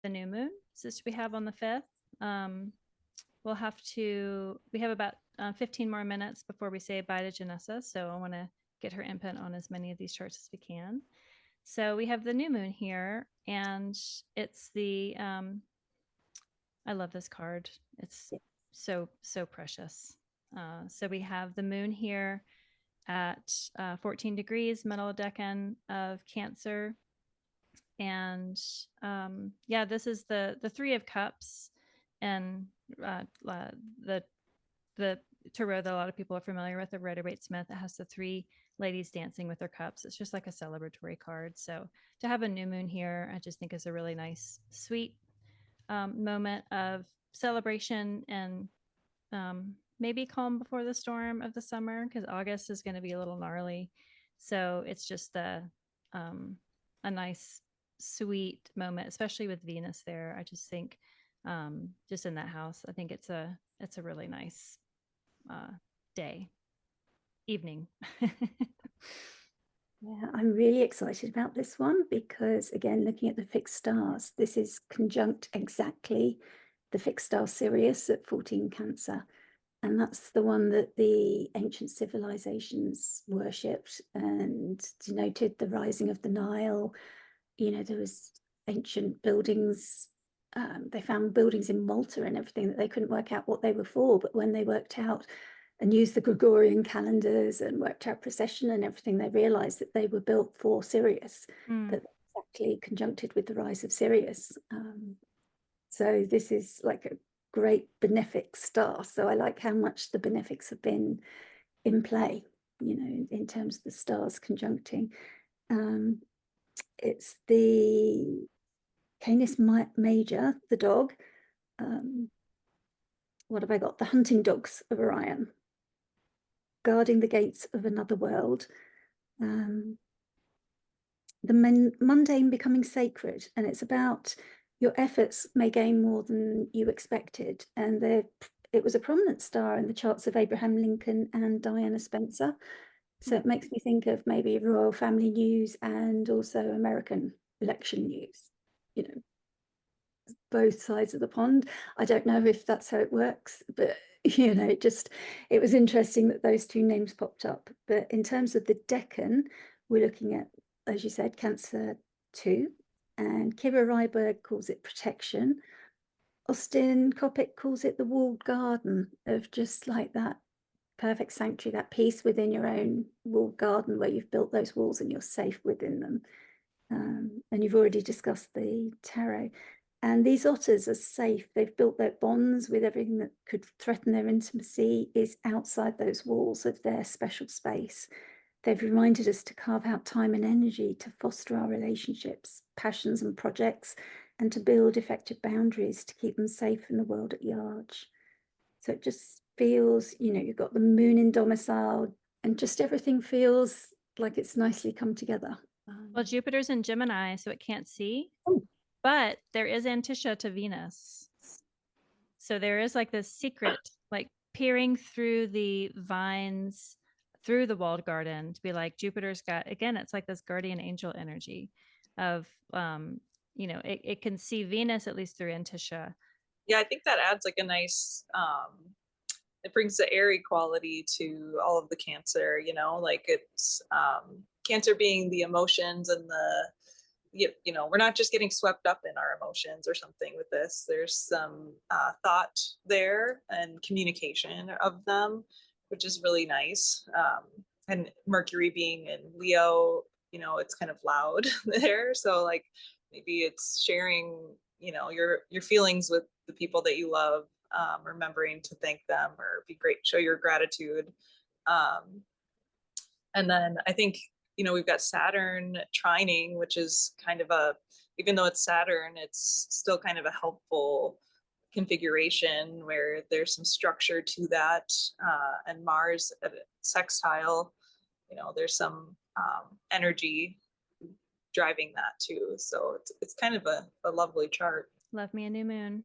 the new moon, since we have on the 5th. We have about 15 more minutes before we say bye to Janessa. So I want to get her input on as many of these charts as we can. So we have the new moon here, and it's the, I love this card. It's so precious. So we have the moon here at 14 degrees, middle decan of Cancer. And yeah, this is the 3 of Cups, and the tarot that a lot of people are familiar with, the Rider-Waite-Smith. It has the 3 ladies dancing with their cups. It's just like a celebratory card. So to have a new moon here, I just think is a really nice, sweet moment of celebration, and maybe calm before the storm of the summer, because August is going to be a little gnarly. So it's just a nice, sweet moment, especially with Venus there. I just think just in that house, I think it's a really nice evening. Yeah, I'm really excited about this one because, again, looking at the fixed stars, this is conjunct exactly the fixed star Sirius at 14 Cancer. And that's the one that the ancient civilizations worshipped and denoted the rising of the Nile. You know, there was ancient buildings. They found buildings in Malta and everything that they couldn't work out what they were for. But when they worked out and used the Gregorian calendars and worked out precession and everything, they realized that they were built for Sirius, that exactly conjuncted with the rise of Sirius. So this is like a great benefic star. So I like how much the benefics have been in play, you know, in terms of the stars conjuncting. It's the Canis Major, the dog. What have I got? The hunting dogs of Orion, guarding the gates of another world. The mundane becoming sacred, and it's about your efforts may gain more than you expected. And it was a prominent star in the charts of Abraham Lincoln and Diana Spencer. So it makes me think of maybe royal family news and also American election news, you know, both sides of the pond. I don't know if that's how it works, but you know, it was interesting that those 2 names popped up. But in terms of the decan, we're looking at, as you said, Cancer 2, and Kira Ryberg calls it protection. Austin Coppock calls it the walled garden of just like that perfect sanctuary, that peace within your own walled garden where you've built those walls and you're safe within them. And you've already discussed the tarot. And these otters are safe. They've built their bonds with everything that could threaten their intimacy is outside those walls of their special space. They've reminded us to carve out time and energy to foster our relationships, passions and projects, and to build effective boundaries to keep them safe in the world at large. So it just feels, you know, you've got the moon in domicile and just everything feels like it's nicely come together. Well, Jupiter's in Gemini, so it can't see. But there is Anticia to Venus. So there is like this secret, like peering through the vines, through the walled garden, to be like, Jupiter's got, again, it's like this guardian angel energy of, you know, it can see Venus at least through Anticia. Yeah, I think that adds like a nice, it brings the airy quality to all of the Cancer, you know, like it's Cancer being the emotions and the, you know, we're not just getting swept up in our emotions or something with this. There's some thought there and communication of them, which is really nice. And Mercury being in Leo, you know, it's kind of loud there. So like maybe it's sharing, you know, your feelings with the people that you love, remembering to thank them or be great, show your gratitude. And then I think, you know, we've got Saturn trining, which is kind of a, even though it's Saturn, it's still kind of a helpful configuration where there's some structure to that. And Mars at a sextile, you know, there's some energy driving that too. So it's kind of a lovely chart. Love me a new moon.